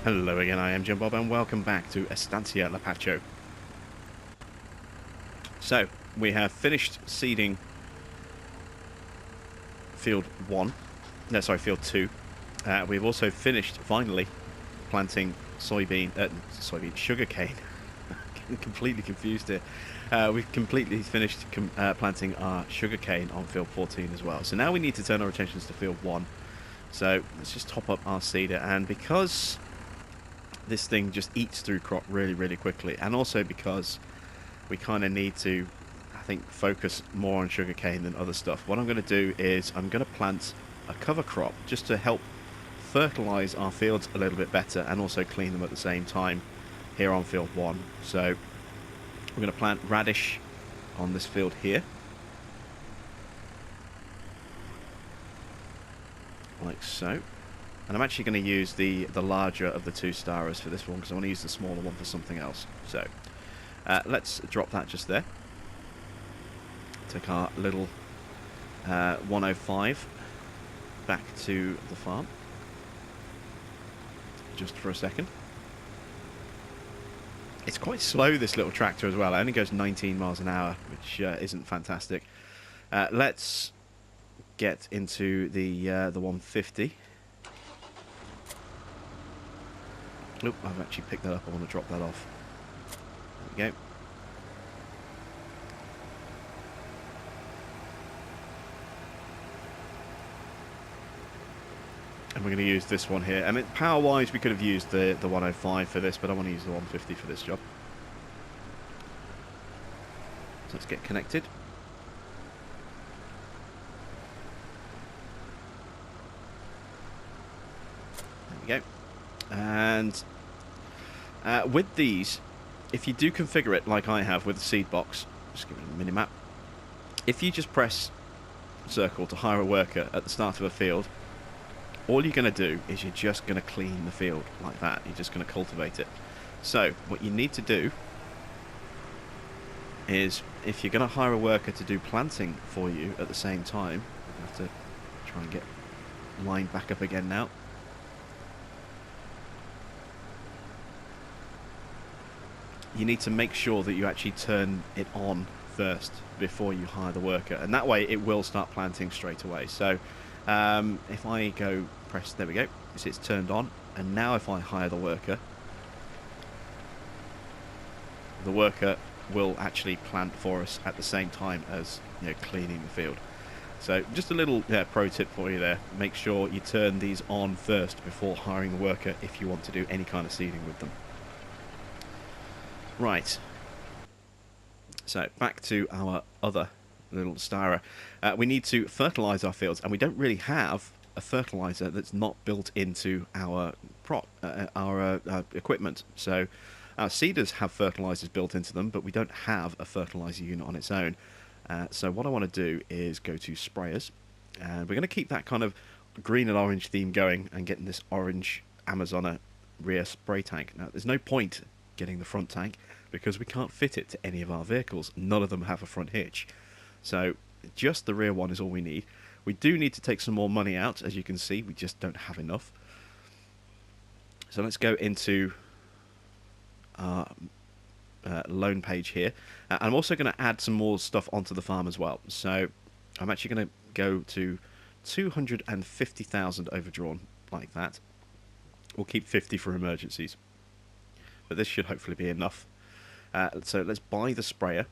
Hello again, I am Jim Bob and welcome back to Estancia Lapacho. So, we have finished seeding field 1, no sorry, field 2. We've also finished, finally, planting sugarcane. Getting completely confused here. We've completely finished planting our sugarcane on field 14 as well. So now we need to turn our attentions to field 1. So, let's just top up our seeder, and because this thing just eats through crop really quickly, and also because we kind of need to, I think, focus more on sugarcane than other stuff, what I'm going to do is I'm going to plant a cover crop just to help fertilize our fields a little bit better and also clean them at the same time here on field 1. So we're going to plant radish on this field here, like so. And I'm actually going to use the larger of the 2 starers for this one because I want to use the smaller one for something else. So let's drop that just there. Take our little 105 back to the farm just for a second. It's quite slow, this little tractor as well. It only goes 19 miles an hour, which isn't fantastic. Let's get into the 150. Oop, I've actually picked that up. I want to drop that off. There we go. And we're going to use this one here. I mean, power-wise, we could have used the 105 for this, but I want to use the 150 for this job. So let's get connected. There we go. And with these, if you do configure it like I have with the seed box, just give it a mini-map. If you just press circle to hire a worker at the start of a field, all you're going to do is you're just going to clean the field like that. You're just going to cultivate it. So what you need to do is, if you're going to hire a worker to do planting for you at the same time, I have to try and get lined back up again now. You need to make sure that you actually turn it on first before you hire the worker, and that way it will start planting straight away. So if I go press, there we go, it's turned on, and now if I hire the worker will actually plant for us at the same time as, you know, cleaning the field. So just a little pro tip for you there: make sure you turn these on first before hiring the worker if you want to do any kind of seeding with them. Right, so back to our other little styrer. We need to fertilise our fields, and we don't really have a fertiliser that's not built into our equipment. So our seeders have fertilisers built into them, but we don't have a fertiliser unit on its own. So what I want to do is go to sprayers, and we're going to keep that kind of green and orange theme going and getting this orange Amazona rear spray tank. Now, there's no point getting the front tank because we can't fit it to any of our vehicles. None of them have a front hitch. So just the rear one is all we need. We do need to take some more money out. As you can see, we just don't have enough. So let's go into our loan page here. I'm also going to add some more stuff onto the farm as well. So I'm actually going to go to 250,000 overdrawn, like that. We'll keep 50 for emergencies, but this should hopefully be enough. So let's buy the sprayer.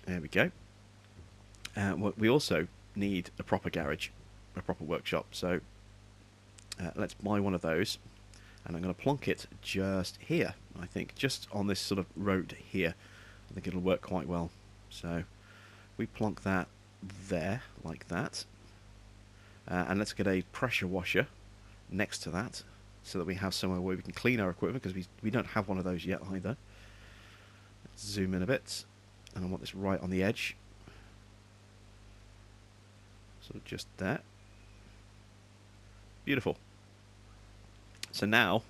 There we go. We also need a proper garage, a proper workshop. So let's buy one of those, and I'm going to plonk it just here, I think, just on this sort of road here. I think it'll work quite well. So we plonk that there, like that. And let's get a pressure washer next to that, so that we have somewhere where we can clean our equipment, because we don't have one of those yet either. Let's zoom in a bit, and I want this right on the edge. So just there. Beautiful. So now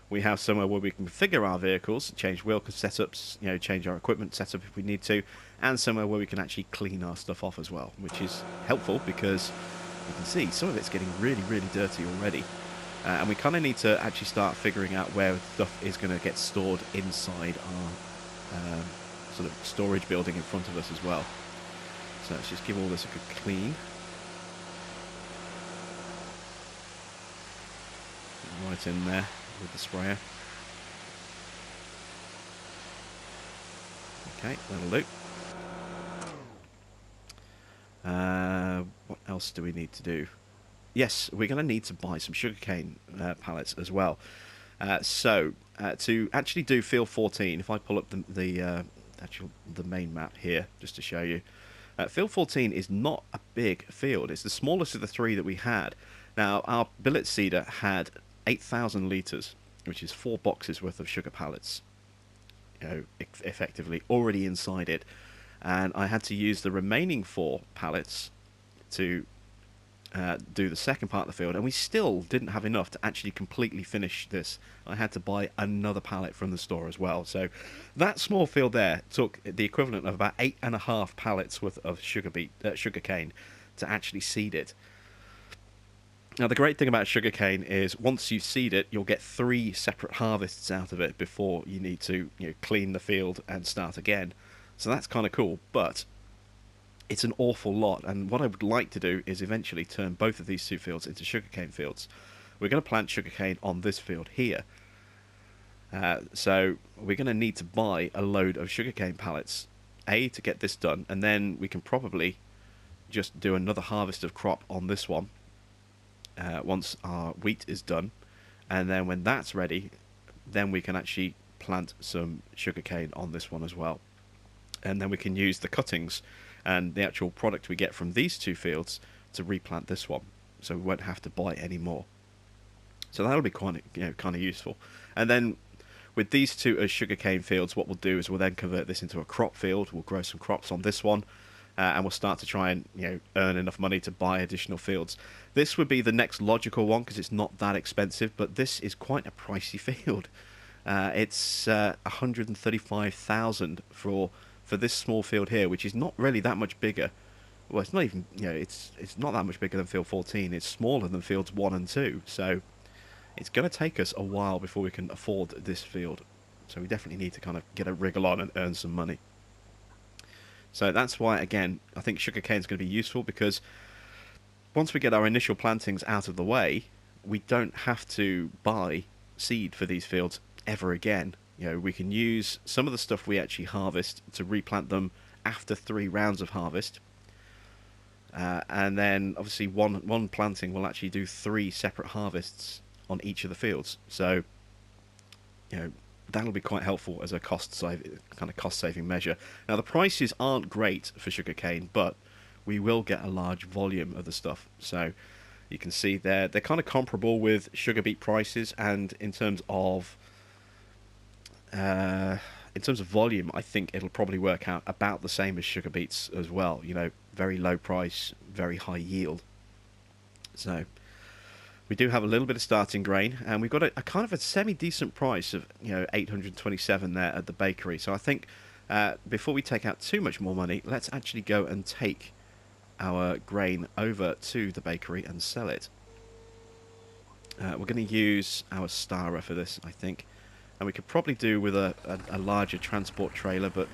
we have somewhere where we can configure our vehicles, change wheel setups, you know, change our equipment setup if we need to, and somewhere where we can actually clean our stuff off as well, which is helpful because you can see some of it's getting really dirty already. And we kind of need to actually start figuring out where stuff is going to get stored inside our sort of storage building in front of us as well. So let's just give all this a good clean. Right in there with the sprayer. Okay, that'll do. What else do we need to do? Yes, we're going to need to buy some sugarcane pallets as well. So to actually do field 14, if I pull up the main map here just to show you, field 14 is not a big field. It's the smallest of the three that we had. Now our billet seeder had 8,000 litres, which is 4 boxes worth of sugar pallets, effectively already inside it, and I had to use the remaining 4 pallets to do the second part of the field, and we still didn't have enough to actually completely finish this. I had to buy another pallet from the store as well. So that small field there took the equivalent of about 8.5 pallets worth of sugarcane to actually seed it. Now the great thing about sugarcane is once you seed it, you'll get 3 separate harvests out of it before you need to clean the field and start again. So that's kind of cool, but it's an awful lot, and what I would like to do is eventually turn both of these 2 fields into sugarcane fields. We're going to plant sugarcane on this field here, so we're going to need to buy a load of sugarcane pallets, to get this done, and then we can probably just do another harvest of crop on this one once our wheat is done, and then when that's ready, then we can actually plant some sugarcane on this one as well, and then we can use the cuttings and the actual product we get from these 2 fields to replant this one, so we won't have to buy any more. So that'll be kind of useful. And then with these 2 as sugarcane fields, what we'll do is we'll then convert this into a crop field. We'll grow some crops on this one, and we'll start to try and earn enough money to buy additional fields. This would be the next logical one because it's not that expensive, but this is quite a pricey field. It's 135,000 for this small field here, which is not really that much bigger. Well, it's not even, it's not that much bigger than field 14. It's smaller than fields 1 and 2. So it's going to take us a while before we can afford this field. So we definitely need to kind of get a wriggle on and earn some money. So that's why, again, I think sugarcane is going to be useful, because once we get our initial plantings out of the way, we don't have to buy seed for these fields ever again. We can use some of the stuff we actually harvest to replant them after 3 rounds of harvest, and then obviously one planting will actually do 3 separate harvests on each of the fields. So that'll be quite helpful as a cost-saving measure. Now the prices aren't great for sugarcane, but we will get a large volume of the stuff. So you can see they're kind of comparable with sugar beet prices, and in terms of volume, I think it'll probably work out about the same as sugar beets as well. Very low price, very high yield. So we do have a little bit of starting grain, and we've got a kind of a semi-decent price of 827 there at the bakery. So I think before we take out too much more money, let's actually go and take our grain over to the bakery and sell it. We're going to use our Stara for this, I think. And we could probably do with a larger transport trailer, but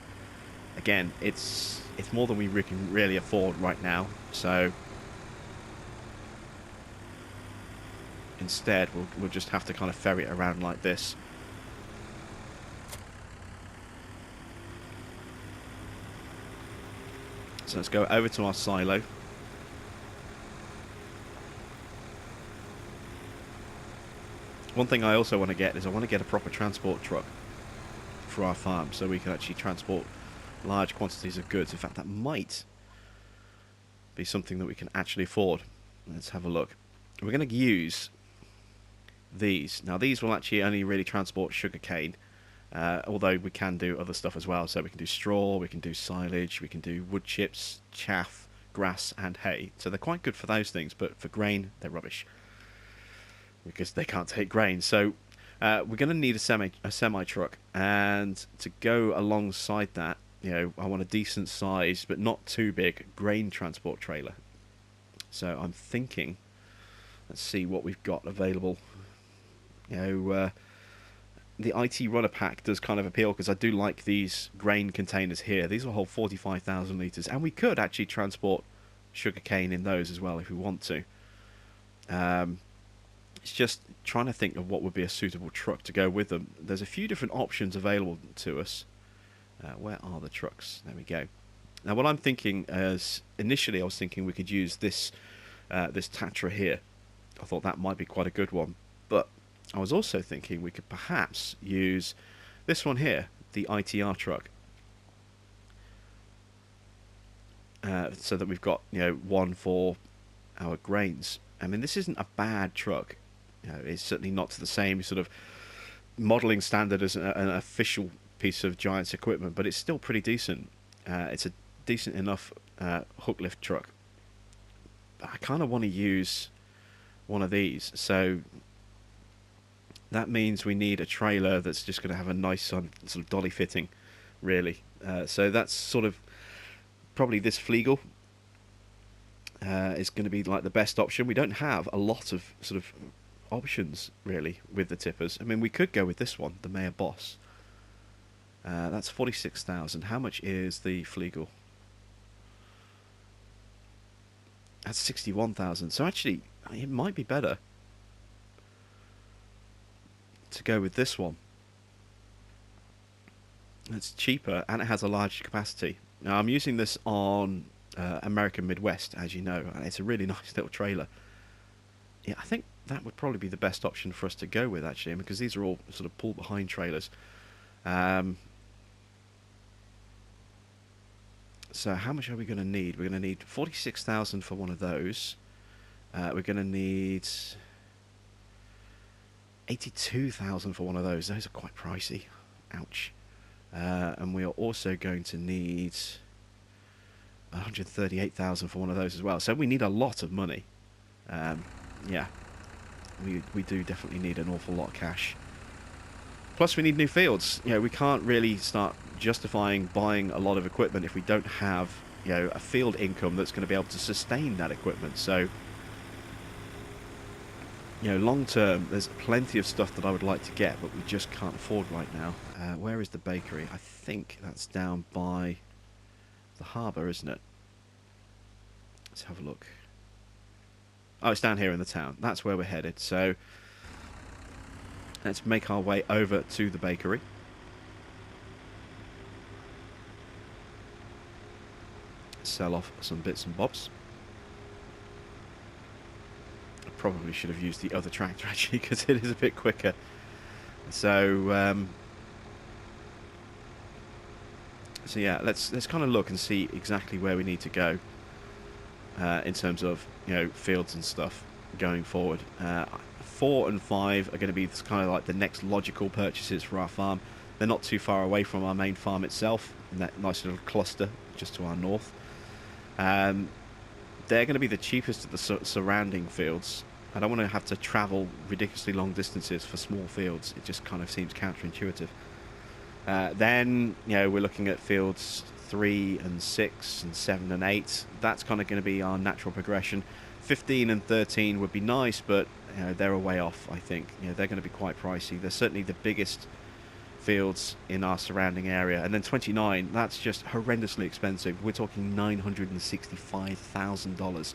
again, it's more than we can really afford right now. So instead, we'll just have to kind of ferry it around like this. So let's go over to our silo. One thing I also want to get is I want to get a proper transport truck for our farm, so we can actually transport large quantities of goods. In fact, that might be something that we can actually afford. Let's have a look. We're going to use these. Now these will actually only really transport sugarcane, although we can do other stuff as well. So we can do straw, we can do silage, we can do wood chips, chaff, grass and hay. So they're quite good for those things, but for grain they're rubbish, because they can't take grain. So we're going to need a semi truck, and to go alongside that, I want a decent size but not too big grain transport trailer. So I'm thinking, let's see what we've got available You know, the IT runner pack does kind of appeal because I do like these grain containers here. These will hold 45,000 litres, and we could actually transport sugarcane in those as well if we want to. It's just trying to think of what would be a suitable truck to go with them. There's a few different options available to us. Where are the trucks? There we go. Now, what I'm thinking is, initially I was thinking we could use this this Tatra here. I thought that might be quite a good one. But I was also thinking we could perhaps use this one here, the ITR truck. So that we've got, you know, one for our grains. I mean, this isn't a bad truck. You know, it's certainly not to the same sort of modelling standard as an official piece of Giant's equipment, but it's still pretty decent. It's a decent enough hook lift truck. But I kind of want to use one of these, so that means we need a trailer that's just going to have a nice sort of dolly fitting, really. So that's sort of probably this Flegel is going to be like the best option. We don't have a lot of sort of options really with the tippers. I mean, we could go with this one, the Mayor Boss. That's 46,000. How much is the Flegel? That's 61,000. So actually, it might be better to go with this one. It's cheaper and it has a large capacity. Now, I'm using this on American Midwest, as you know, and it's a really nice little trailer. Yeah, I think that would probably be the best option for us to go with, actually, because these are all sort of pull-behind trailers. So how much are we going to need? We're going to need 46,000 for one of those. We're going to need 82,000 for one of those. Those are quite pricey. Ouch. And we are also going to need 138,000 for one of those as well. So we need a lot of money. Yeah, we do definitely need an awful lot of cash. Plus we need new fields. You know, we can't really start justifying buying a lot of equipment if we don't have, you know, a field income that's going to be able to sustain that equipment. So, you know, long term, there's plenty of stuff that I would like to get, but we just can't afford right now. Where is the bakery? I think that's down by the harbour, isn't it? Let's have a look. Oh, it's down here in the town. That's where we're headed. So let's make our way over to the bakery. Sell off some bits and bobs. I probably should have used the other tractor actually, because it is a bit quicker. So so yeah, let's kind of look and see exactly where we need to go in terms of, you know, fields and stuff going forward. 4 and 5 are going to be kind of like the next logical purchases for our farm. They're not too far away from our main farm itself, in that nice little cluster just to our north. They're going to be the cheapest of the surrounding fields. I don't want to have to travel ridiculously long distances for small fields. It just kind of seems counterintuitive. Then, you know, we're looking at fields 3 and 6 and 7 and 8. That's kind of going to be our natural progression. 15 and 13 would be nice, but you know, they're a way off, I think. You know, they're going to be quite pricey. They're certainly the biggest fields in our surrounding area. And then 29, that's just horrendously expensive. We're talking $965,000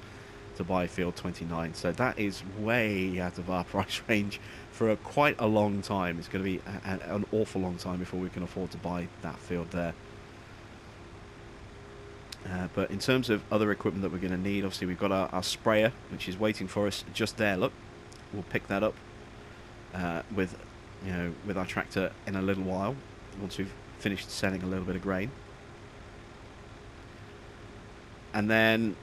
to buy field 29. So that is way out of our price range for quite a long time. It's going to be an awful long time before we can afford to buy that field there. But in terms of other equipment that we're going to need, obviously we've got our sprayer, which is waiting for us just there. Look, we'll pick that up with our tractor in a little while, once we've finished selling a little bit of grain. And then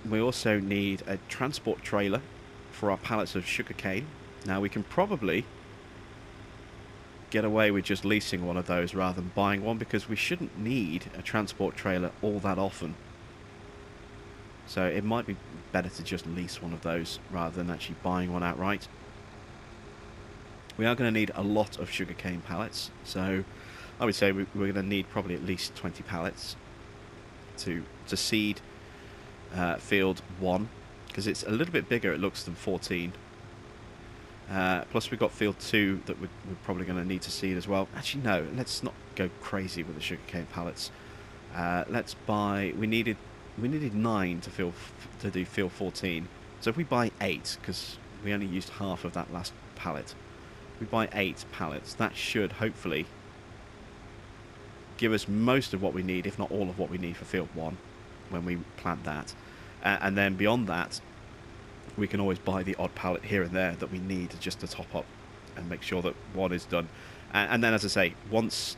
we also need a transport trailer for our pallets of sugarcane. Now we can probably get away with just leasing one of those rather than buying one, because we shouldn't need a transport trailer all that often. So it might be better to just lease one of those rather than actually buying one outright. We are going to need a lot of sugarcane pallets, so I would say we're going to need probably at least 20 pallets to seed field 1, because it's a little bit bigger, it looks, than 14. Plus we've got field 2 that we're probably going to need to seed as well. Actually, no, let's not go crazy with the sugarcane pallets. Let's buy. We needed 9 to do field 14. So if we buy 8, because we only used half of that last pallet, we buy 8 pallets. That should hopefully give us most of what we need, if not all of what we need for field 1 when we plant that. And then beyond that, we can always buy the odd pallet here and there that we need just to top up and make sure that 1 is done. And then, as I say, once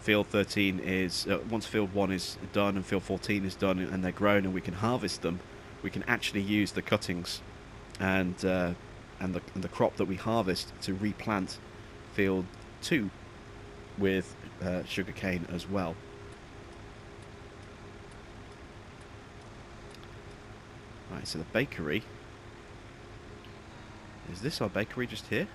field 13 is once field 1 is done and field 14 is done and they're grown and we can harvest them, we can actually use the cuttings and the crop that we harvest to replant field 2 with sugarcane as well. Right, so the bakery. Is this our bakery just here?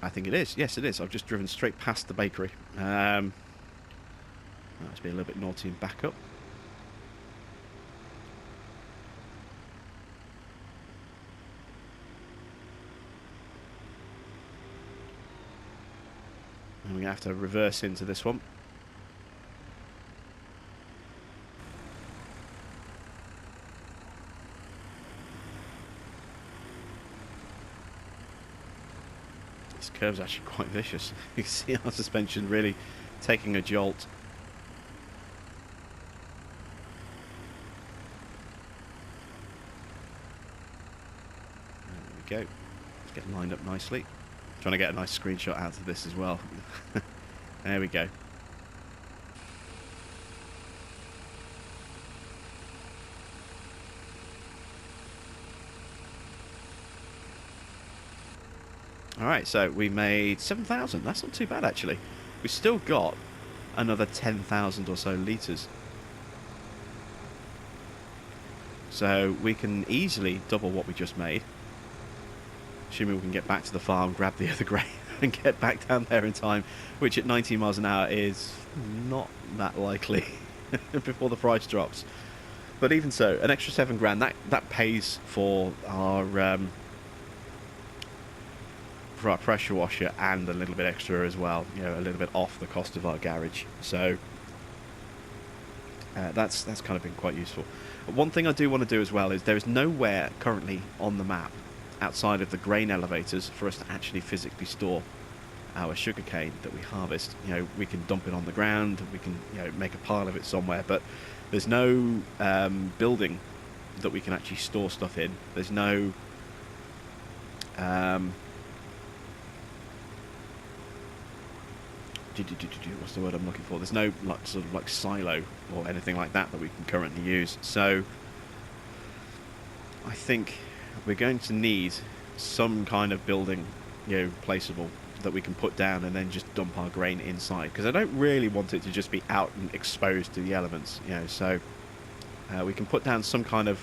I think it is. Yes, it is. I've just driven straight past the bakery. Let's be a little bit naughty and back up. And we have to reverse into this one. This curve's actually quite vicious. You can see our suspension really taking a jolt. There we go. Let's get lined up nicely. Trying to get a nice screenshot out of this as well. There we go. Alright, so we made 7,000. That's not too bad, actually. We've still got another 10,000 or so litres. So we can easily double what we just made. Assuming we can get back to the farm, grab the other grain and get back down there in time, which at 19 miles an hour is not that likely before the price drops. But even so, an extra 7 grand, that pays for our pressure washer and a little bit extra as well, you know, a little bit off the cost of our garage. So that's kind of been quite useful. One thing I do want to do as well is there is nowhere currently on the map outside of the grain elevators for us to actually physically store our sugarcane that we harvest. You know, we can dump it on the ground, we can, you know, make a pile of it somewhere, but there's no building that we can actually store stuff in. There's no what's the word I'm looking for? There's no like sort of like silo or anything like that we can currently use. So I think we're going to need some kind of building, you know, placeable that we can put down and then just dump our grain inside, because I don't really want it to just be out and exposed to the elements, you know. So we can put down some kind of,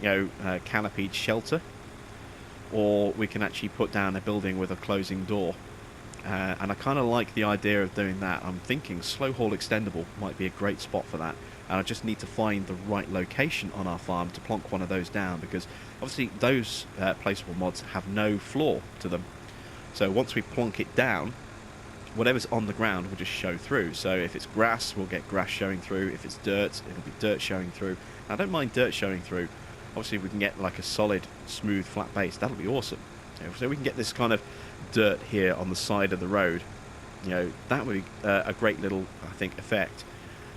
you know, canopied shelter, or we can actually put down a building with a closing door. And I kind of like the idea of doing that. I'm thinking slow haul extendable might be a great spot for that. And I just need to find the right location on our farm to plonk one of those down, because obviously those placeable mods have no floor to them. So once we plonk it down, whatever's on the ground will just show through. So if it's grass, we'll get grass showing through. If it's dirt, it'll be dirt showing through. And I don't mind dirt showing through. Obviously, if we can get like a solid, smooth, flat base, that'll be awesome. So we can get this kind of dirt here on the side of the road. You know, that would be a great little, I think, effect.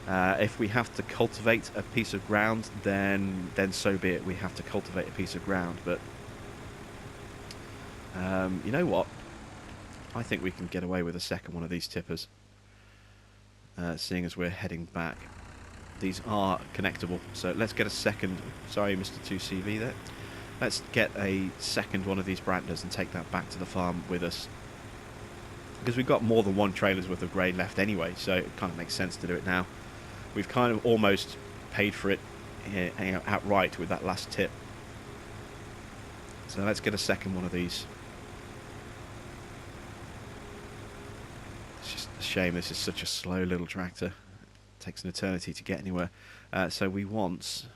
If we have to cultivate a piece of ground, then so be it. We have to cultivate a piece of ground. But you know what? I think we can get away with a second one of these tippers, seeing as we're heading back. These are connectable, so let's get a second. Sorry, Mr. 2CV there. Let's get a second one of these branders and take that back to the farm with us, because we've got more than one trailer's worth of grain left anyway, so it kind of makes sense to do it now. We've kind of almost paid for it, you know, outright with that last tip. So let's get a second one of these. It's just a shame this is such a slow little tractor. It takes an eternity to get anywhere. So we want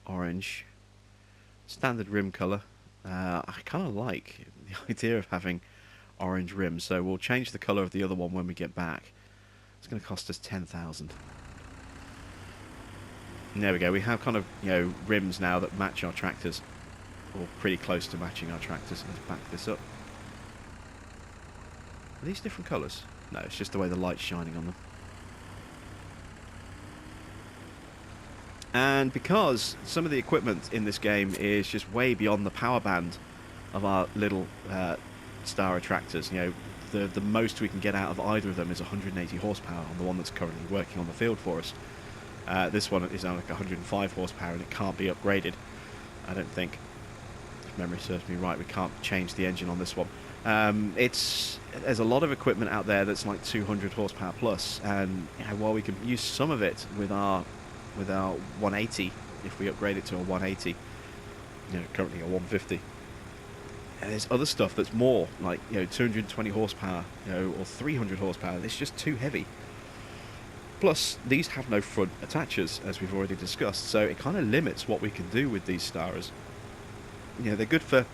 orange, standard rim colour. I kind of like the idea of having orange rims, so we'll change the colour of the other one when we get back. It's going to cost us 10,000. There we go. We have kind of, rims now that match our tractors, or pretty close to matching our tractors. Let's back this up. Are these different colours? No, it's just the way the light's shining on them. And because some of the equipment in this game is just way beyond the power band of our little Stara tractors, the most we can get out of either of them is 180 horsepower on the one that's currently working on the field for us. This one is now like 105 horsepower and it can't be upgraded, I don't think. If memory serves me right, we can't change the engine on this one. There's a lot of equipment out there that's like 200 horsepower plus, and while we could use some of it with our 180, if we upgrade it to a 180, currently a 150. And there's other stuff that's more, like 220 horsepower, or 300 horsepower. It's just too heavy. Plus, these have no front attachers, as we've already discussed, so it kind of limits what we can do with these Staras. They're good for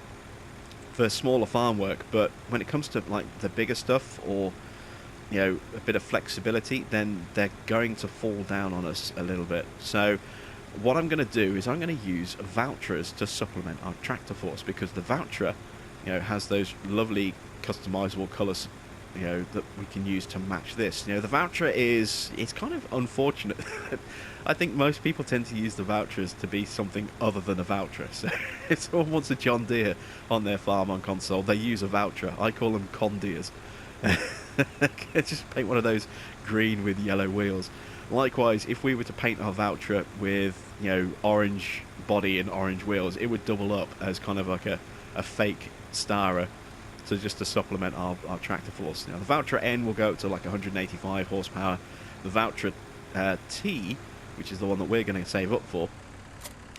smaller farm work, but when it comes to like the bigger stuff, or a bit of flexibility, then they're going to fall down on us a little bit. So what I'm going to do is I'm going to use vouchers to supplement our tractor force, because the voucher has those lovely customizable colours that we can use to match this. The voucher it's kind of unfortunate. I think most people tend to use the vouchers to be something other than a voucher. So if someone wants a John Deere on their farm on console, they use a voucher. I call them Condeers. Just paint one of those green with yellow wheels. Likewise, if we were to paint our voucher with orange body and orange wheels, it would double up as kind of like a fake Stara, so just to supplement our tractor force. Now the voucher N will go up to like 185 horsepower. The voucher T, which is the one that we're going to save up for,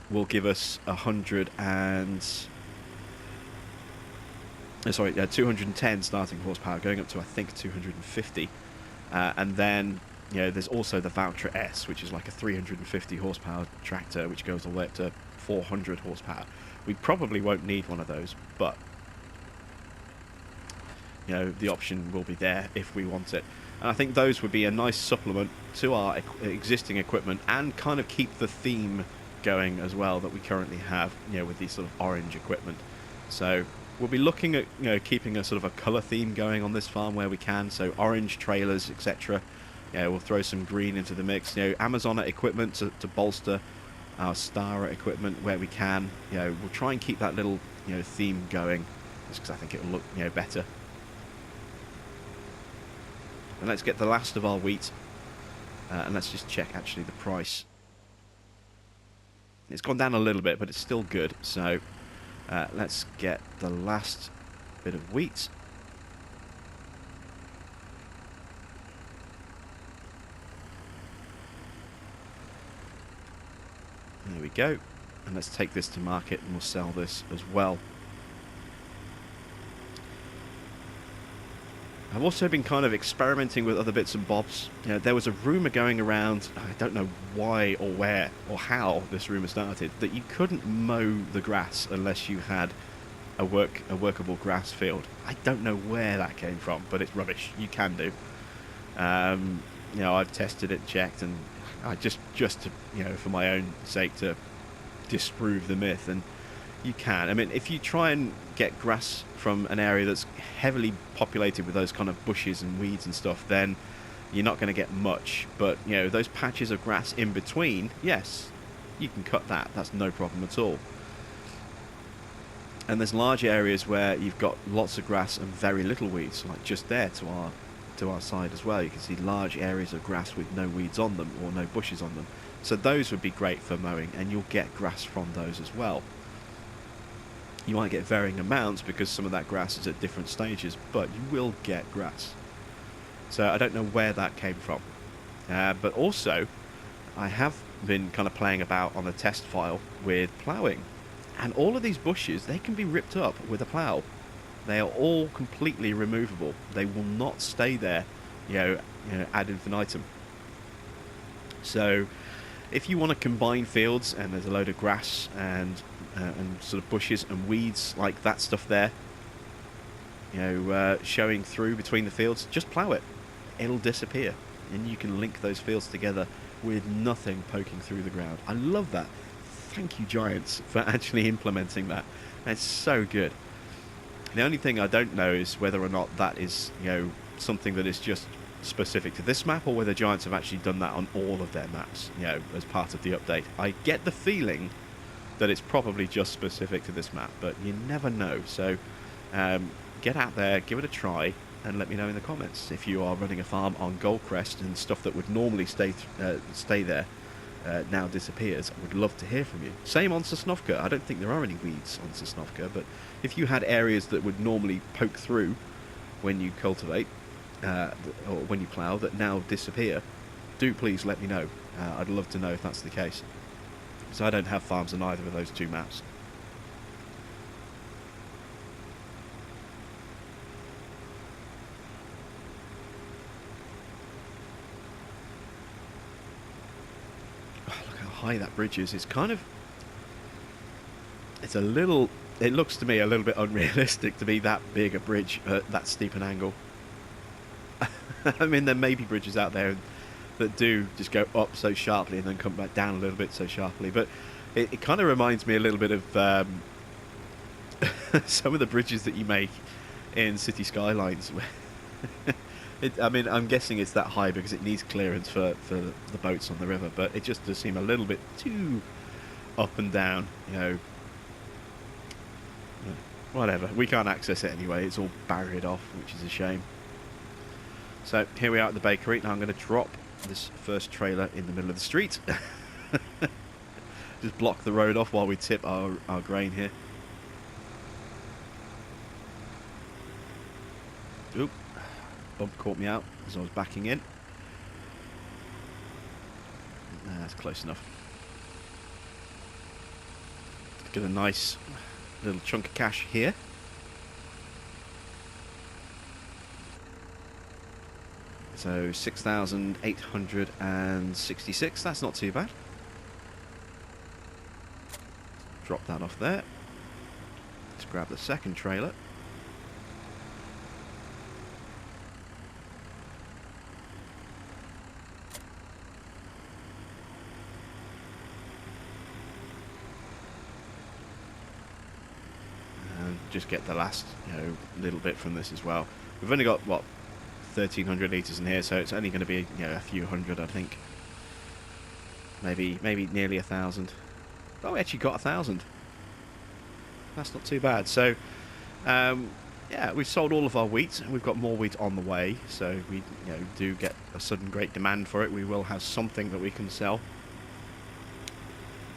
will give us 210 starting horsepower, going up to I think 250. And then there's also the voucher S, which is like a 350 horsepower tractor, which goes all the way up to 400 horsepower. We probably won't need one of those, but the option will be there if we want it. And I think those would be a nice supplement to our existing equipment, and kind of keep the theme going as well that we currently have, with these sort of orange equipment. So we'll be looking at keeping a sort of a colour theme going on this farm where we can. So orange trailers, etc. We'll throw some green into the mix. Amazona equipment to bolster our Stara equipment where we can. We'll try and keep that little theme going, just because I think it'll look better. And let's get the last of our wheat, and let's just check actually the price. It's gone down a little bit, but it's still good. So let's get the last bit of wheat. There we go. And let's take this to market, and we'll sell this as well. I've also been kind of experimenting with other bits and bobs. There was a rumour going around, I don't know why or where or how this rumour started, that you couldn't mow the grass unless you had a workable grass field. I don't know where that came from, but it's rubbish. You can do. I've tested it, checked, and I just to, for my own sake, to disprove the myth, and you can. I mean, if you try and get grass from an area that's heavily populated with those kind of bushes and weeds and stuff, then you're not going to get much. But those patches of grass in between, yes, you can cut that. That's no problem at all. And there's large areas where you've got lots of grass and very little weeds, like just there to our side as well. You can see large areas of grass with no weeds on them or no bushes on them. So those would be great for mowing, and you'll get grass from those as well. You might get varying amounts because some of that grass is at different stages, but you will get grass. So I don't know where that came from. But also, I have been kind of playing about on the test file with ploughing. And all of these bushes, they can be ripped up with a plough. They are all completely removable. They will not stay there, ad infinitum. So if you want to combine fields and there's a load of grass and and sort of bushes and weeds like that stuff there, showing through between the fields, just plough it. It'll disappear, and you can link those fields together with nothing poking through the ground. I love that. Thank you, Giants, for actually implementing that. It's so good. The only thing I don't know is whether or not that is, something that is just specific to this map, or whether Giants have actually done that on all of their maps, as part of the update. I get the feeling that it's probably just specific to this map, but you never know. So get out there, give it a try, and let me know in the comments if you are running a farm on Goldcrest and stuff that would normally stay there now disappears. I would love to hear from you. Same on Sosnovka. I don't think there are any weeds on Sosnovka, but if you had areas that would normally poke through when you cultivate or when you plough that now disappear, do please let me know. I'd love to know if that's the case. So I don't have farms on either of those two maps. High that bridge is. It's kind of, it's a little, it looks to me a little bit unrealistic to be that big a bridge at that steep an angle. I mean, there may be bridges out there that do just go up so sharply and then come back down a little bit so sharply, but it kind of reminds me a little bit of some of the bridges that you make in City Skylines. I mean, I'm guessing it's that high because it needs clearance for the boats on the river, but it just does seem a little bit too up and down, Whatever, we can't access it anyway, it's all barriered off, which is a shame. So here we are at the bakery. Now I'm going to drop this first trailer in the middle of the street. Just block the road off while we tip our grain here. Oop. Bump caught me out as I was backing in. That's close enough. Get a nice little chunk of cash here. So 6,866, that's not too bad. Drop that off there. Let's grab the second trailer. Just get the last little bit from this as well. We've only got what 1,300 litres in here, so it's only going to be a few hundred, I think. Maybe nearly 1,000. Oh, we actually got 1,000. That's not too bad. So yeah, we've sold all of our wheat and we've got more wheat on the way, so we do get a sudden great demand for it. We will have something that we can sell.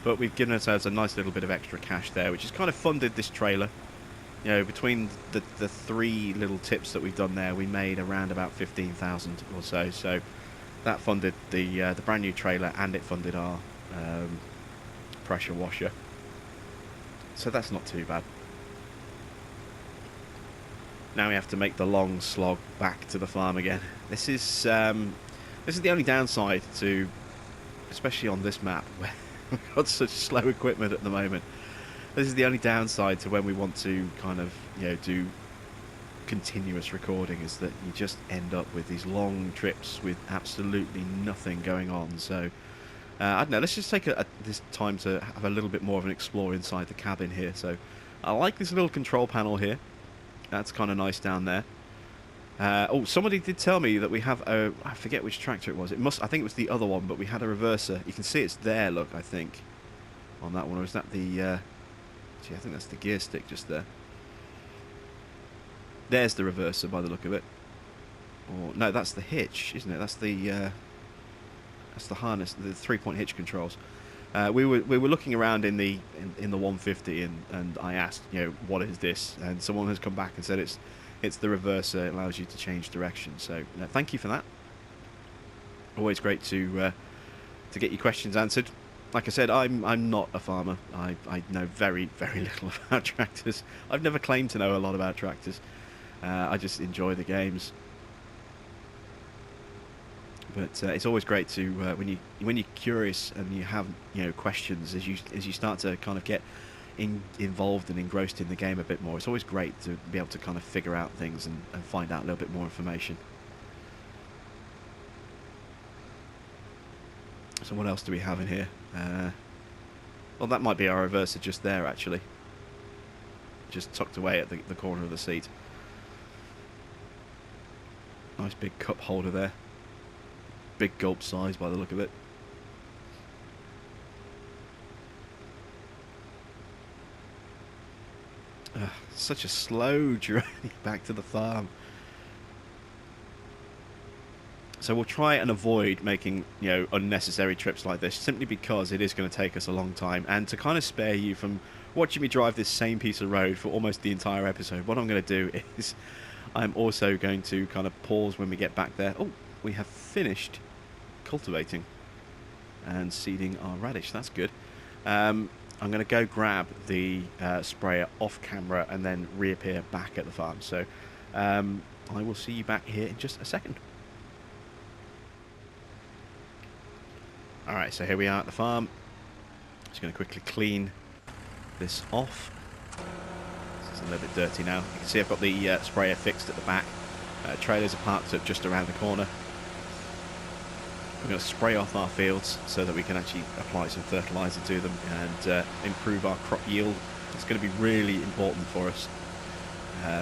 But we've given ourselves a nice little bit of extra cash there, which has kind of funded this trailer. Between the three little tips that we've done there, we made around about 15,000 or so. So that funded the brand new trailer, and it funded our pressure washer. So that's not too bad. Now we have to make the long slog back to the farm again. This is the only downside to, especially on this map, where we've got such slow equipment at the moment. This is the only downside to when we want to kind of, do continuous recording, is that you just end up with these long trips with absolutely nothing going on. So, I don't know, let's just take this time to have a little bit more of an explore inside the cabin here. So, I like this little control panel here. That's kind of nice down there. Oh, somebody did tell me that we have a, I forget which tractor it was. I think it was the other one, but we had a reverser. You can see it's there, look, I think, on that one. Or is that the... I think that's the gear stick just there. There's the reverser by the look of it. Or no, that's the hitch, isn't it? That's the harness, the 3-point hitch controls. We were looking around in the 150, and I asked, what is this? And someone has come back and said it's the reverser. It allows you to change direction. So thank you for that. Always great to get your questions answered. Like I said, I'm not a farmer. I know very, very little about tractors. I've never claimed to know a lot about tractors. I just enjoy the games. But it's always great to when you're curious and you have questions as you start to kind of get involved and engrossed in the game a bit more. It's always great to be able to kind of figure out things and find out a little bit more information. So what else do we have in here? Well, that might be our reverser just there, actually. Just tucked away at the corner of the seat. Nice big cup holder there. Big gulp size by the look of it. Such a slow journey back to the farm. So we'll try and avoid making, you know, unnecessary trips like this, simply because it is going to take us a long time. And to kind of spare you from watching me drive this same piece of road for almost the entire episode, what I'm going to do is I'm also going to kind of pause when we get back there. Oh, we have finished cultivating and seeding our radish. That's good. I'm going to go grab the sprayer off camera and then reappear back at the farm. So I will see you back here in just a second. Alright, so here we are at the farm. Just going to quickly clean this off. It's a little bit dirty now. You can see I've got the sprayer fixed at the back. Trailers are parked up just around the corner. We're going to spray off our fields so that we can actually apply some fertiliser to them and improve our crop yield. It's going to be really important for us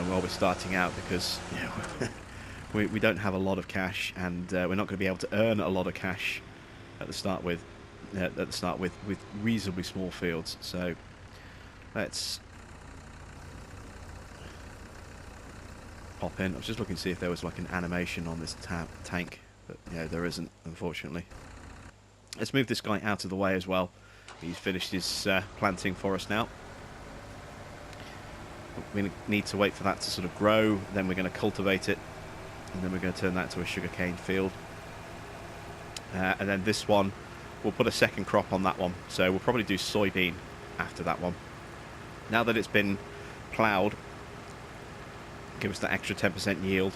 while we're starting out, because you know, we don't have a lot of cash, and we're not going to be able to earn a lot of cash at the start with reasonably small fields. So let's pop in. I was just looking to see if there was like an animation on this tank, but yeah, there isn't, unfortunately. Let's move this guy out of the way as well. He's finished his planting for us now. We need to wait for that to sort of grow, then we're going to cultivate it, and then we're going to turn that to a sugarcane field. And then this one, we'll put a second crop on that one. So we'll probably do soybean after that one. Now that it's been ploughed, give us that extra 10% yield,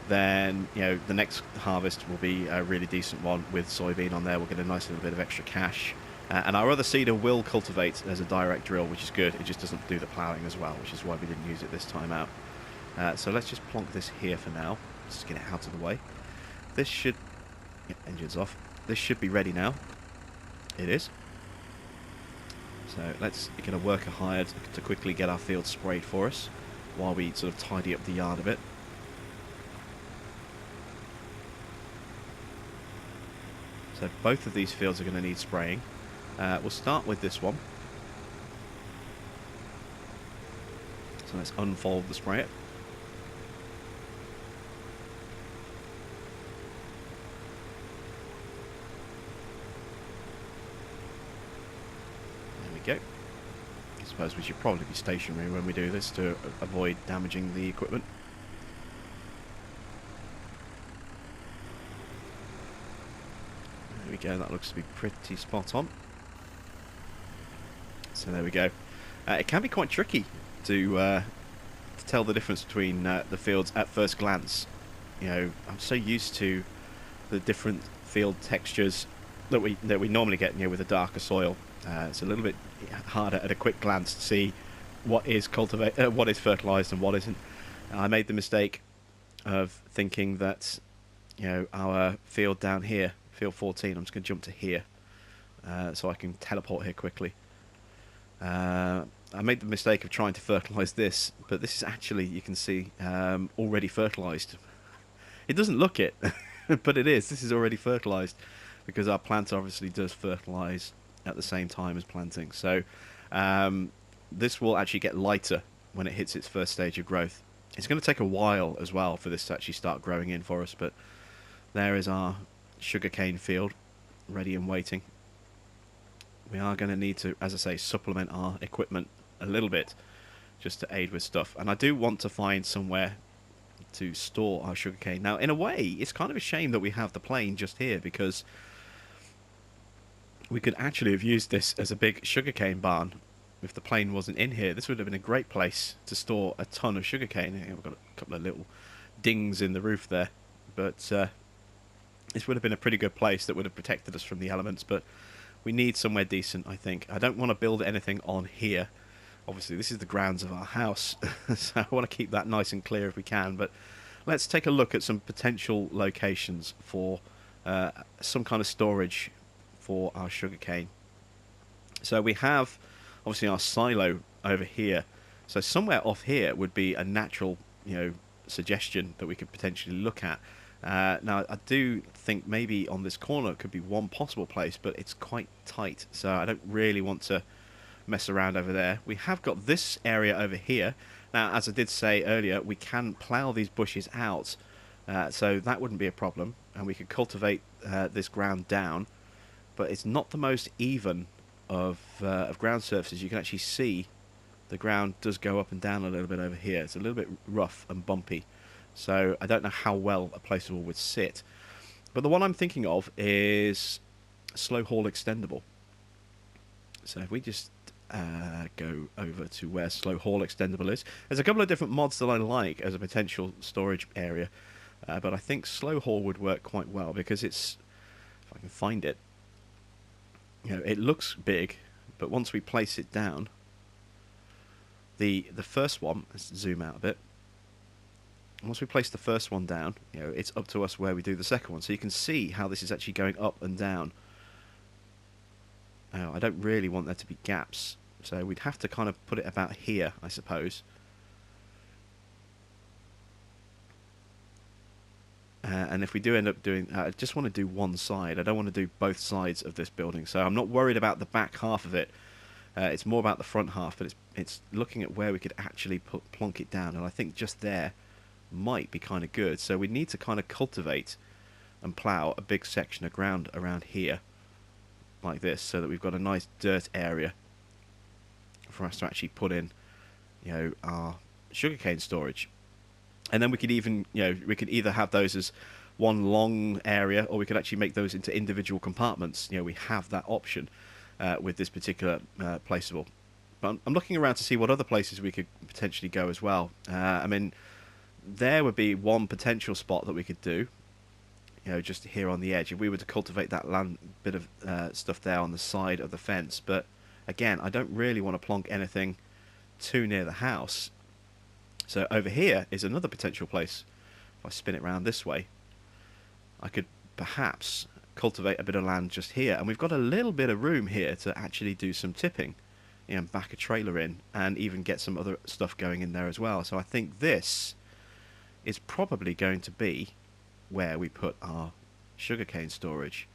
then you know the next harvest will be a really decent one with soybean on there. We'll get a nice little bit of extra cash. And our other seeder will cultivate as a direct drill, which is good. It just doesn't do the ploughing as well, which is why we didn't use it this time out. So let's just plonk this here for now. Just get it out of the way. This should... engine's off. This should be ready now. It is. So let's get a worker hired to quickly get our field sprayed for us while we sort of tidy up the yard a bit. So both of these fields are going to need spraying. We'll start with this one. So let's unfold the sprayer. Go. I suppose we should probably be stationary when we do this to avoid damaging the equipment. There we go, that looks to be pretty spot on. So there we go. It can be quite tricky to tell the difference between the fields at first glance. You know, I'm so used to the different field textures that we normally get, you know, with a darker soil. It's a little bit harder at a quick glance to see what is what is fertilised and what isn't. I made the mistake of thinking that, you know, our field down here, field 14, I'm just going to jump to here so I can teleport here quickly. I made the mistake of trying to fertilise this, but this is actually, you can see, already fertilised. It doesn't look it, but it is. This is already fertilised because our plant obviously does fertilise at the same time as planting. So this will actually get lighter when it hits its first stage of growth. It's going to take a while as well for this to actually start growing in for us, but there is our sugarcane field ready and waiting. We are going to need to, as I say, supplement our equipment a little bit just to aid with stuff. And I do want to find somewhere to store our sugarcane. Now, in a way, it's kind of a shame that we have the plane just here, because we could actually have used this as a big sugarcane barn if the plane wasn't in here. This would have been a great place to store a ton of sugarcane. We've got a couple of little dings in the roof there, but this would have been a pretty good place that would have protected us from the elements, but we need somewhere decent, I think. I don't want to build anything on here. Obviously, this is the grounds of our house, so I want to keep that nice and clear if we can. But let's take a look at some potential locations for some kind of storage for our sugarcane. So we have, obviously, our silo over here. So somewhere off here would be a natural, suggestion that we could potentially look at. Now, I do think maybe on this corner it could be one possible place, but it's quite tight, so I don't really want to mess around over there. We have got this area over here. Now, as I did say earlier, we can plough these bushes out, so that wouldn't be a problem, and we could cultivate this ground down, but it's not the most even of ground surfaces. You can actually see the ground does go up and down a little bit over here. It's a little bit rough and bumpy, so I don't know how well a placeable would sit. But the one I'm thinking of is slow haul extendable. So if we just go over to where slow haul extendable is, there's a couple of different mods that I like as a potential storage area, but I think slow haul would work quite well because it's, if I can find it, it looks big, but once we place it down, the first one, let's zoom out a bit. Once we place the first one down, it's up to us where we do the second one. So you can see how this is actually going up and down. Now, I don't really want there to be gaps, so we'd have to kind of put it about here, I suppose. And if we do end up doing, I just want to do one side. I don't want to do both sides of this building, so I'm not worried about the back half of it. It's more about the front half, but it's looking at where we could actually plonk it down, and I think just there might be kind of good. So we need to kind of cultivate and plough a big section of ground around here, like this, so that we've got a nice dirt area for us to actually put in, our sugarcane storage. And then we could even, we could either have those as one long area, or we could actually make those into individual compartments. We have that option with this particular placeable. But I'm looking around to see what other places we could potentially go as well. I mean, there would be one potential spot that we could do, just here on the edge, if we were to cultivate that land bit of stuff there on the side of the fence. But again, I don't really want to plonk anything too near the house. So over here is another potential place. If I spin it around this way, I could perhaps cultivate a bit of land just here, and we've got a little bit of room here to actually do some tipping, back a trailer in, and even get some other stuff going in there as well. So I think this is probably going to be where we put our sugarcane storage.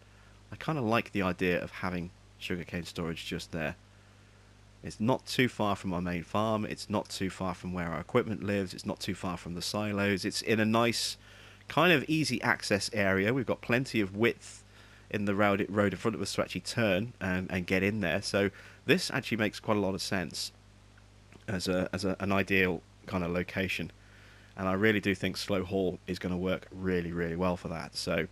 I kind of like the idea of having sugarcane storage just there. It's not too far from our main farm, it's not too far from where our equipment lives, it's not too far from the silos, it's in a nice kind of easy access area. We've got plenty of width in the road in front of us to actually turn and get in there. So this actually makes quite a lot of sense as an ideal kind of location. And I really do think slow haul is going to work really, really well for that. So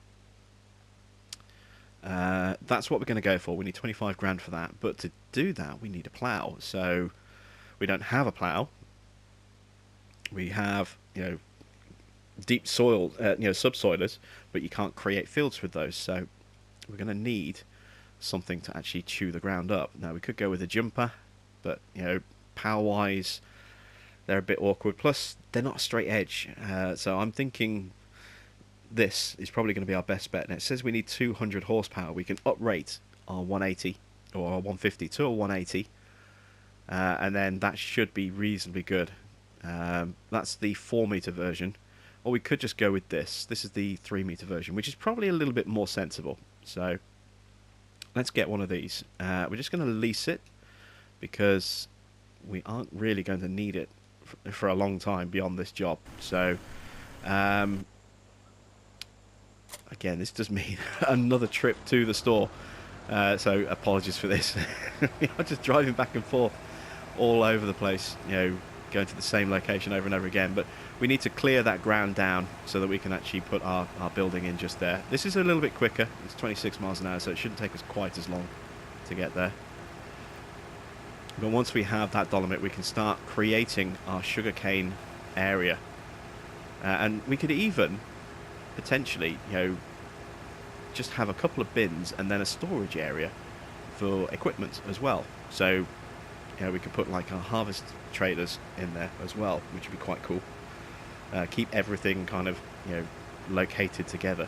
that's what we're going to go for. We need 25 grand for that. But to do that, we need a plough. So we don't have a plough. We have, deep soil, subsoilers, but you can't create fields with those. So we're going to need something to actually chew the ground up. Now, we could go with a jumper, but, power-wise, they're a bit awkward. Plus, they're not a straight edge. So I'm thinking this is probably going to be our best bet. And it says we need 200 horsepower. We can uprate our 180 or our 150 to a 180. And then that should be reasonably good. That's the 4-meter version. Or we could just go with this. This is the 3-meter version, which is probably a little bit more sensible. So let's get one of these. We're just going to lease it because we aren't really going to need it for a long time beyond this job. So again, this does mean another trip to the store. So apologies for this. We are just driving back and forth all over the place, going to the same location over and over again. But we need to clear that ground down so that we can actually put our building in just there. This is a little bit quicker. It's 26 miles an hour, so it shouldn't take us quite as long to get there. But once we have that dolomite, we can start creating our sugarcane area. And we could even potentially, just have a couple of bins and then a storage area for equipment as well. So, we could put like our harvest trailers in there as well, which would be quite cool. Keep everything kind of, located together.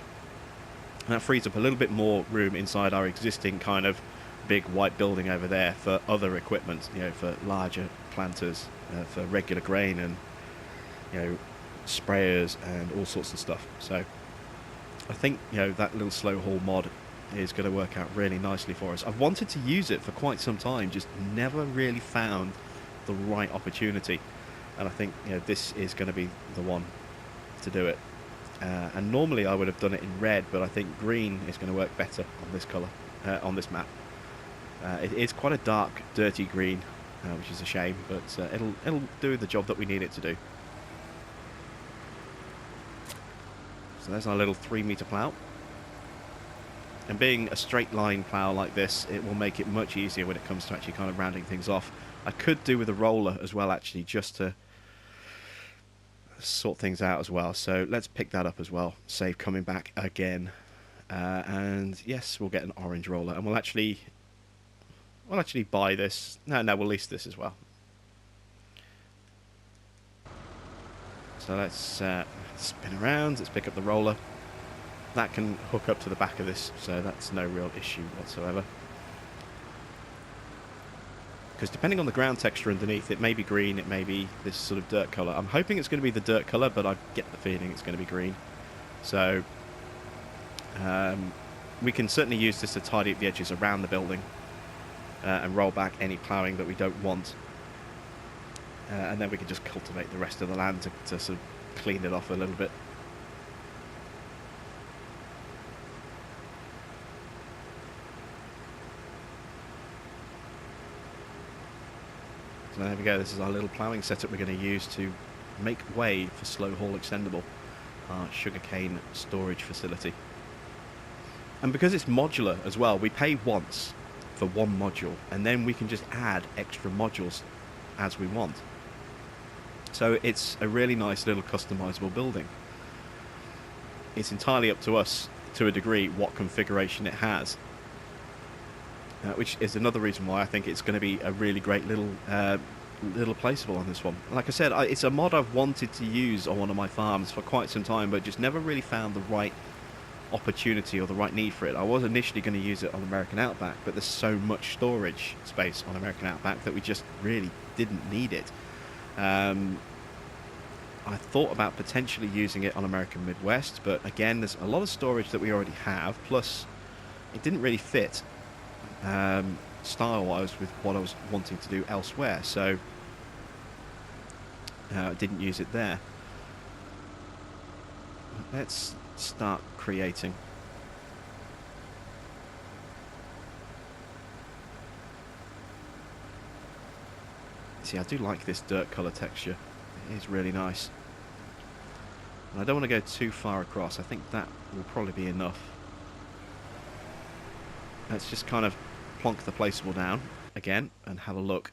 And that frees up a little bit more room inside our existing kind of big white building over there for other equipment, for larger planters, for regular grain and, sprayers and all sorts of stuff. So I think, that little slow haul mod is going to work out really nicely for us. I've wanted to use it for quite some time, just never really found the right opportunity. And I think, this is going to be the one to do it. And normally I would have done it in red, but I think green is going to work better on this colour, on this map. It is quite a dark, dirty green, which is a shame, but it'll do the job that we need it to do. So there's our little 3-metre plough. And being a straight line plough like this, it will make it much easier when it comes to actually kind of rounding things off. I could do with a roller as well, actually, just to sort things out as well. So let's pick that up as well. Save coming back again. And yes, we'll get an orange roller, and we'll actually buy this. No, we'll lease this as well. So let's spin around. Let's pick up the roller. That can hook up to the back of this, so that's no real issue whatsoever. Because depending on the ground texture underneath, it may be green, it may be this sort of dirt colour. I'm hoping it's going to be the dirt colour, but I get the feeling it's going to be green. So we can certainly use this to tidy up the edges around the building and roll back any ploughing that we don't want. And then we can just cultivate the rest of the land to sort of clean it off a little bit. So there we go, this is our little ploughing setup we're going to use to make way for slow haul extendable, our sugarcane storage facility. And because it's modular as well, we pay once for one module, and then we can just add extra modules as we want. So it's a really nice little customizable building. It's entirely up to us, to a degree, what configuration it has. Which is another reason why I think it's going to be a really great little placeable on this one. Like I said, it's a mod I've wanted to use on one of my farms for quite some time, but just never really found the right opportunity or the right need for it. I was initially going to use it on American Outback, but there's so much storage space on American Outback that we just really didn't need it. I thought about potentially using it on American Midwest, but again, there's a lot of storage that we already have, plus it didn't really fit style-wise with what I was wanting to do elsewhere, so I didn't use it there. Let's start creating. See, I do like this dirt colour texture. It is really nice. And I don't want to go too far across. I think that will probably be enough. Let's just kind of plonk the placeable down again and have a look.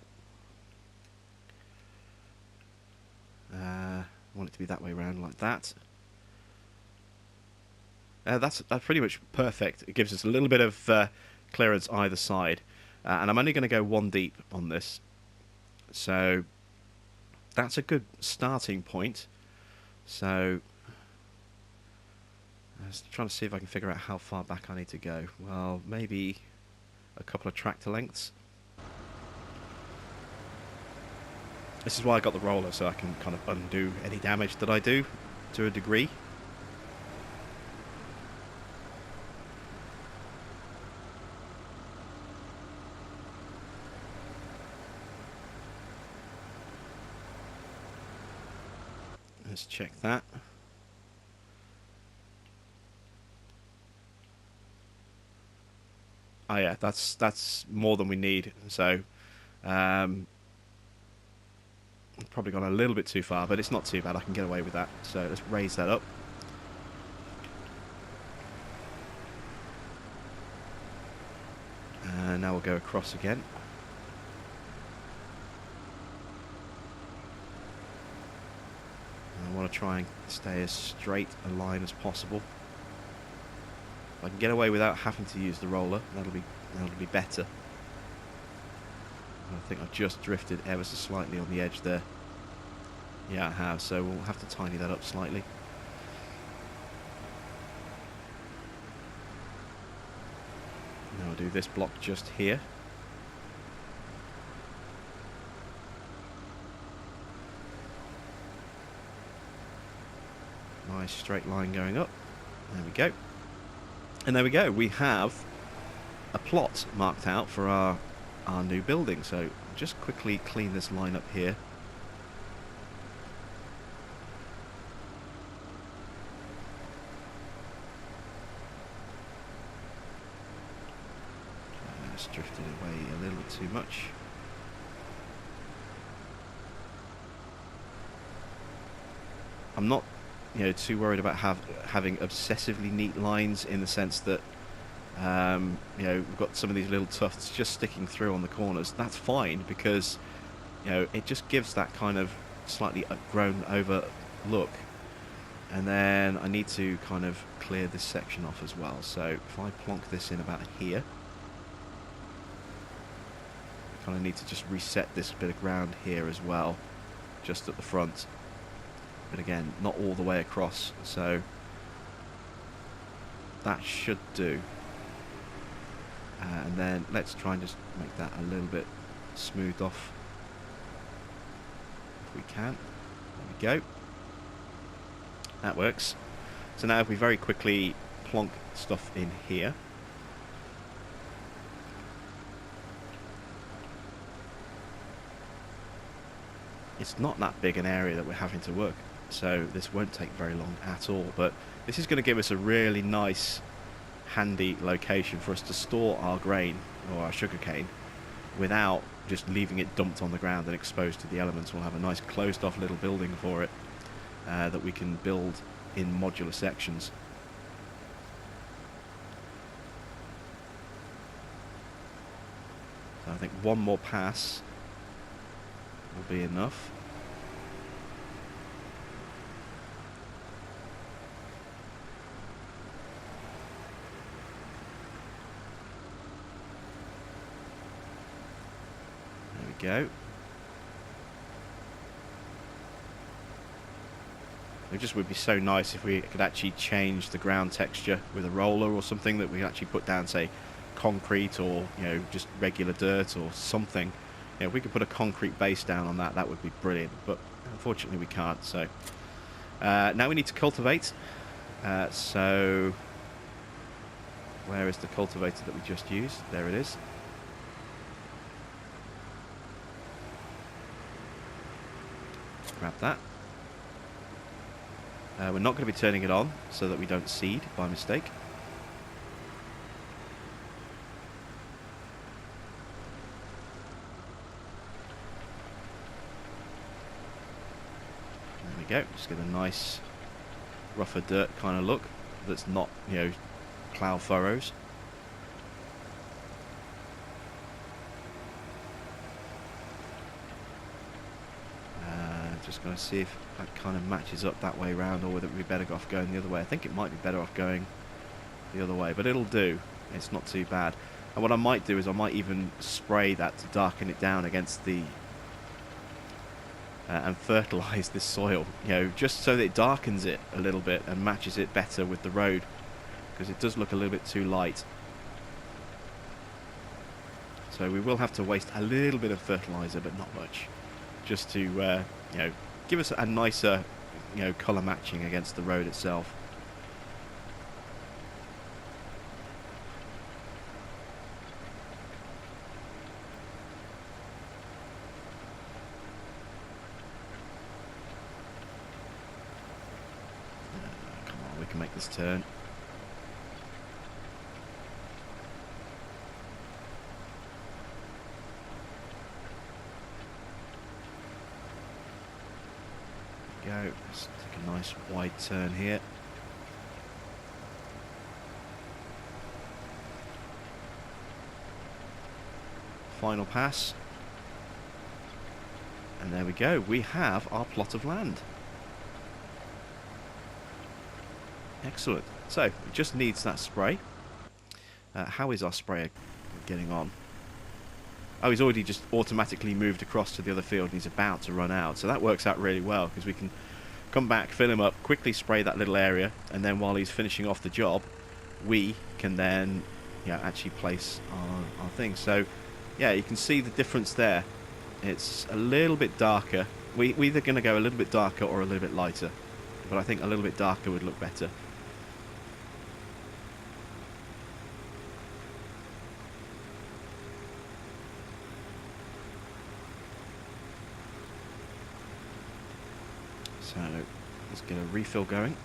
I want it to be that way around, like that. That's pretty much perfect. It gives us a little bit of clearance either side. And I'm only going to go one deep on this. So that's a good starting point. So I was trying to see if I can figure out how far back I need to go. Well, maybe a couple of tractor lengths. This is why I got the roller, so I can kind of undo any damage that I do to a degree. Let's check that. Oh yeah, that's more than we need. So probably gone a little bit too far, but it's not too bad. I can get away with that. So let's raise that up. And now we'll go across again. I want to try and stay as straight a line as possible. If I can get away without having to use the roller, that'll be better. I think I've just drifted ever so slightly on the edge there. Yeah, I have, so we'll have to tidy that up slightly. Now I'll do this block just here. Nice straight line going up. There we go. And there we go. We have a plot marked out for our new building. So just quickly clean this line up here. Just drifted away a little bit too much. I'm not, too worried about having obsessively neat lines, in the sense that, we've got some of these little tufts just sticking through on the corners. That's fine, because, it just gives that kind of slightly grown over look. And then I need to kind of clear this section off as well. So if I plonk this in about here, I kind of need to just reset this bit of ground here as well, just at the front. But again, not all the way across, so that should do. And then let's try and just make that a little bit smoothed off if we can. There we go. That works. So now if we very quickly plonk stuff in here. It's not that big an area that we're having to work, so this won't take very long at all, but this is going to give us a really nice, handy location for us to store our grain, or our sugarcane, without just leaving it dumped on the ground and exposed to the elements. We'll have a nice closed off little building for it that we can build in modular sections. So I think one more pass will be enough. There we go. It just would be so nice if we could actually change the ground texture with a roller or something, that we could actually put down, say, concrete, or just regular dirt or something. If we could put a concrete base down on that, that would be brilliant, but unfortunately we can't. So now we need to cultivate. So where is the cultivator that we just used? There it is. Grab that. We're not going to be turning it on so that we don't seed by mistake. Go. Just get a nice rougher dirt kind of look that's not, plough furrows. Just going to see if that kind of matches up that way around, or whether it would be better off going the other way. I think it might be better off going the other way, but it'll do. It's not too bad. And what I might do is I might even spray that to darken it down against the and fertilise this soil, just so that it darkens it a little bit and matches it better with the road, because it does look a little bit too light. So we will have to waste a little bit of fertiliser, but not much, just to give us a nicer colour matching against the road itself. Make this turn. Go. Let's take a nice wide turn here. Final pass. And there we go. We have our plot of land. Excellent. So, it just needs that spray. How is our sprayer getting on? Oh, he's already just automatically moved across to the other field and he's about to run out. So that works out really well because we can come back, fill him up, quickly spray that little area, and then while he's finishing off the job, we can then actually place our thing. So yeah, you can see the difference there. It's a little bit darker. We're either going to go a little bit darker or a little bit lighter, but I think a little bit darker would look better. So let's get a refill going.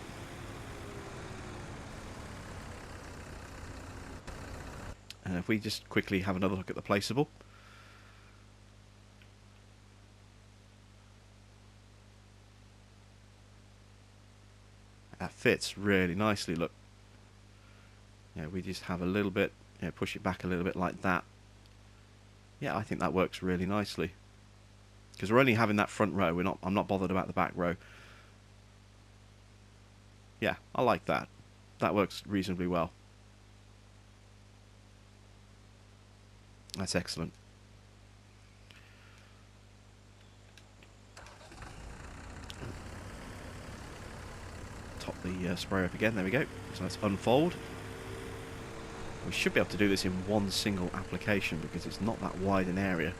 And if we just quickly have another look at the placeable. That fits really nicely, look. Yeah, we just have a little bit, push it back a little bit like that. Yeah, I think that works really nicely. Because we're only having that front row, I'm not bothered about the back row. Yeah, I like that. That works reasonably well. That's excellent. Top the spray up again, there we go. So let's unfold. We should be able to do this in one single application because it's not that wide an area.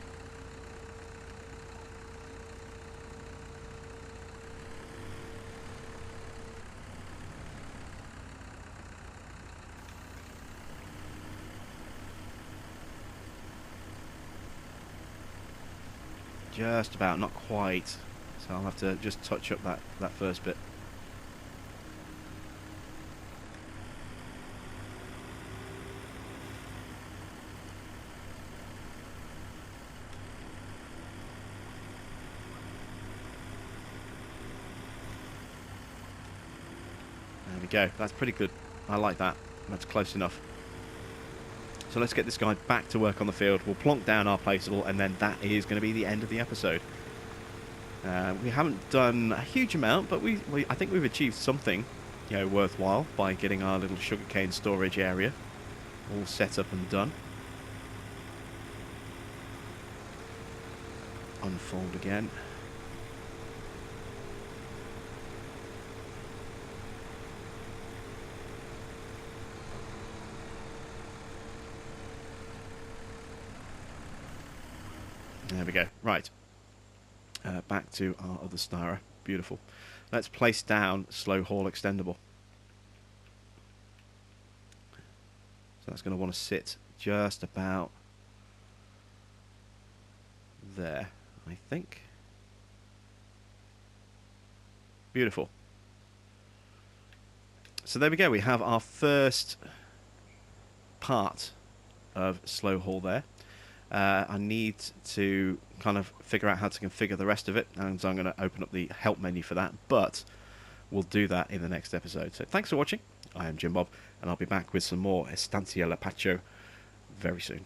Just about, not quite. So I'll have to just touch up that first bit. There we go. That's pretty good. I like that. That's close enough. So let's get this guy back to work on the field. We'll plonk down our placeable, and then that is going to be the end of the episode. We haven't done a huge amount, but I think we've achieved something, worthwhile by getting our little sugarcane storage area all set up and done. Unfold again. There we go. Right. Back to our other styrer. Beautiful. Let's place down slow haul extendable. So that's going to want to sit just about there, I think. Beautiful. So there we go. We have our first part of slow haul there. I need to kind of figure out how to configure the rest of it, and so I'm going to open up the help menu for that, but we'll do that in the next episode. So thanks for watching. I am Jim Bob, and I'll be back with some more Estancia Lapacho very soon.